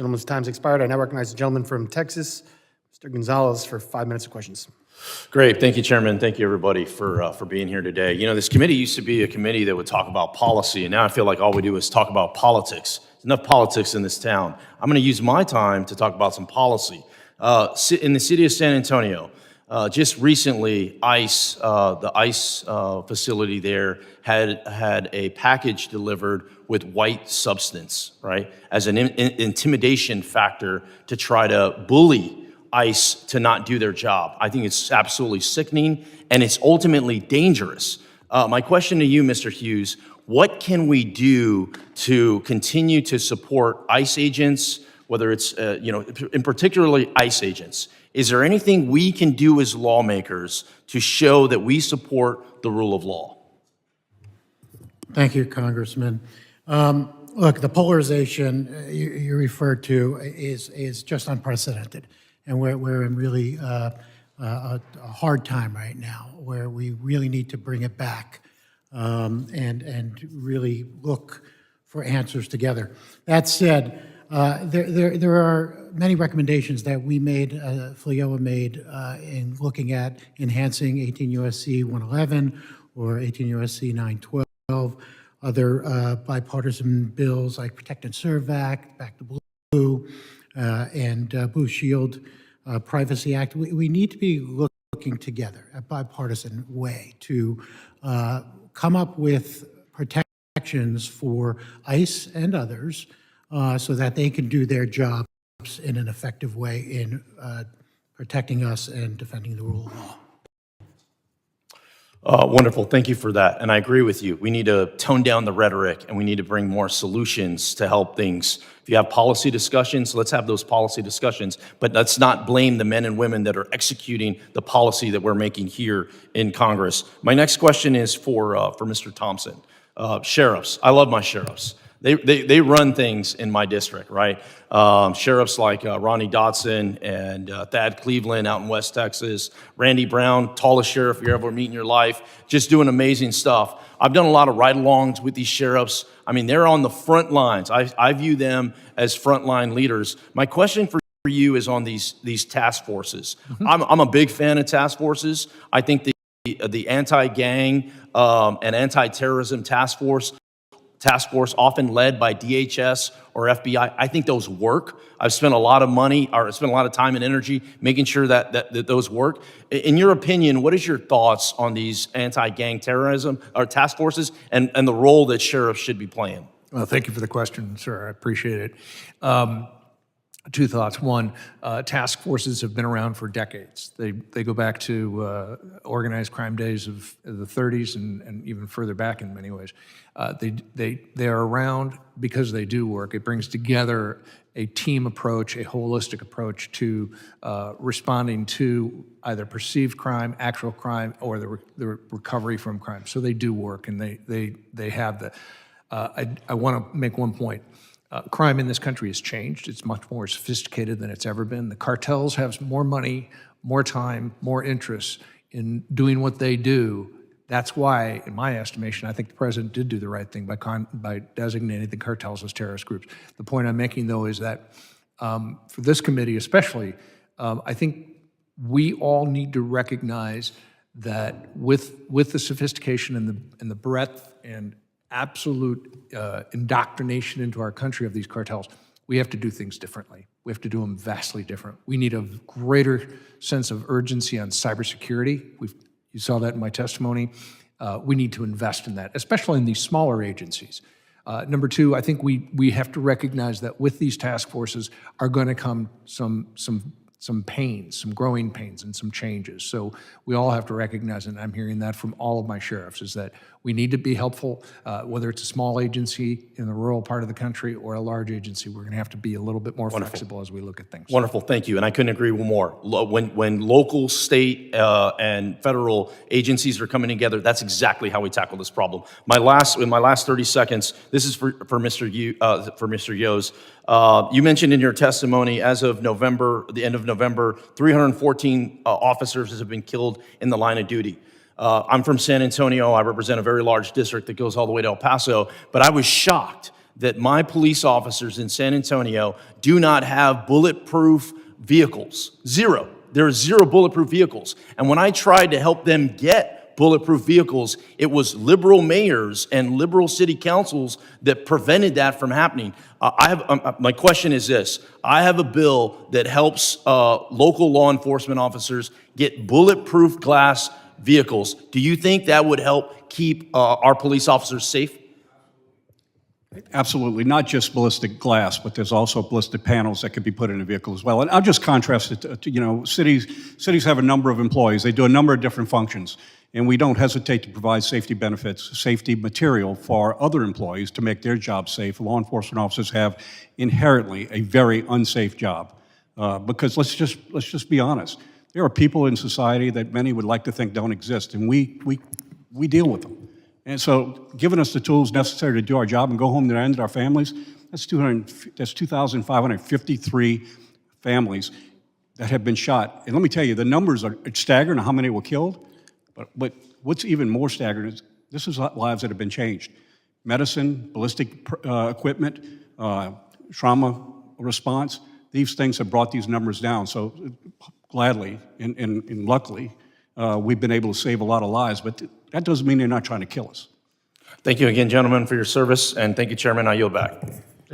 Gentleman's time's expired. I now recognize the gentleman from Texas, Mr. Gonzales, for 5 minutes of questions. Great. Thank you, Chairman. Thank you, everybody, for being here today. You know, this committee used to be a committee that would talk about policy, and now I feel like all we do is talk about politics. There's enough politics in this town. I'm going to use my time to talk about some policy. In the city of San Antonio, just recently, ICE, the ICE facility there, had a package delivered with white substance, right, as an intimidation factor to try to bully ICE to not do their job. I think it's absolutely sickening, and it's ultimately dangerous. My question to you, Mr. Hughes, what can we do to continue to support ICE agents, whether it's, in particularly ICE agents? Is there anything we can do as lawmakers to show that we support the rule of law? Thank you, Congressman. Look, the polarization you referred to is just unprecedented. And we're in really a hard time right now where we really need to bring it back and really look for answers together. That said, there are many recommendations that we made, FLIOA made, in looking at enhancing 18 U.S.C. 111 or 18 U.S.C. 912, other bipartisan bills like Protect and Serve Act, Back to Blue, and Blue Shield Privacy Act. We need to be looking together, a bipartisan way, to come up with protections for ICE and others so that they can do their jobs in an effective way in protecting us and defending the rule of law. Wonderful. Thank you for that. And I agree with you. We need to tone down the rhetoric, and we need to bring more solutions to help things. If you have policy discussions, let's have those policy discussions, but let's not blame the men and women that are executing the policy that we're making here in Congress. My next question is for Mr. Thompson. Sheriffs. I love my sheriffs. They run things in my district, right? Sheriffs like Ronnie Dotson and Thad Cleveland out in West Texas, Randy Brown, tallest sheriff you ever meet in your life, just doing amazing stuff. I've done a lot of ride-alongs with these sheriffs. I mean, they're on the front lines. I view them as frontline leaders. My question for you is on these task forces. Mm-hmm. I'm a big fan of task forces. I think the anti-gang and anti-terrorism task force, often led by DHS or FBI. I think those work. I've spent a lot of money, or spent a lot of time and energy making sure that those work. In your opinion, what is your thoughts on these anti-gang terrorism or task forces and the role that sheriffs should be playing? Well, thank you for the question, sir. I appreciate it. Two thoughts. One, task forces have been around for decades. They go back to organized crime days of the 30s and even further back in many ways. They are around because they do work. It brings together a team approach, a holistic approach to responding to either perceived crime, actual crime, or the recovery from crime. So they do work, and they have the. I want to make one point. Crime in this country has changed. It's much more sophisticated than it's ever been. The cartels have more money, more time, more interest in doing what they do. That's why, in my estimation, I think the president did do the right thing by designating the cartels as terrorist groups. The point I'm making, though, is that for this committee especially, I think we all need to recognize that with the sophistication and the breadth and absolute indoctrination into our country of these cartels, we have to do things differently. We have to do them vastly different. We need a greater sense of urgency on cybersecurity. You saw that in my testimony. We need to invest in that, especially in these smaller agencies. Number two, I think we have to recognize that with these task forces are going to come some pains, some growing pains, and some changes. So we all have to recognize, and I'm hearing that from all of my sheriffs, is that we need to be helpful, whether it's a small agency in the rural part of the country or a large agency. We're going to have to be a little bit more flexible as we look at things. Wonderful, thank you. And I couldn't agree more. When local, state, and federal agencies are coming together, that's exactly how we tackle this problem. In my last 30 seconds, this is for Mr. Yo's. You mentioned in your testimony, as of the end of November, 314 officers have been killed in the line of duty. I'm from San Antonio. I represent a very large district that goes all the way to El Paso, but I was shocked that my police officers in San Antonio do not have bulletproof vehicles. Zero. There are zero bulletproof vehicles. And when I tried to help them get bulletproof vehicles, it was liberal mayors and liberal city councils that prevented that from happening. My question is this. I have a bill that helps local law enforcement officers get bulletproof glass vehicles. Do you think that would help keep our police officers safe? Absolutely, not just ballistic glass, but there's also ballistic panels that could be put in a vehicle as well. And I'll just contrast it to cities have a number of employees. They do a number of different functions, and we don't hesitate to provide safety benefits, safety material for other employees to make their job safe. Law enforcement officers have inherently a very unsafe job, because let's just be honest. There are people in society that many would like to think don't exist, and we deal with them. And so giving us the tools necessary to do our job and go home to end our families, that's 2,553 families that have been shot. And let me tell you, the numbers are staggering on how many were killed, but what's even more staggering is this is lives that have been changed. Medicine, ballistic equipment, trauma response, these things have brought these numbers down. So gladly and luckily, we've been able to save a lot of lives, but that doesn't mean they're not trying to kill us. Thank you again, gentlemen, for your service, and thank you, Chairman. I yield back.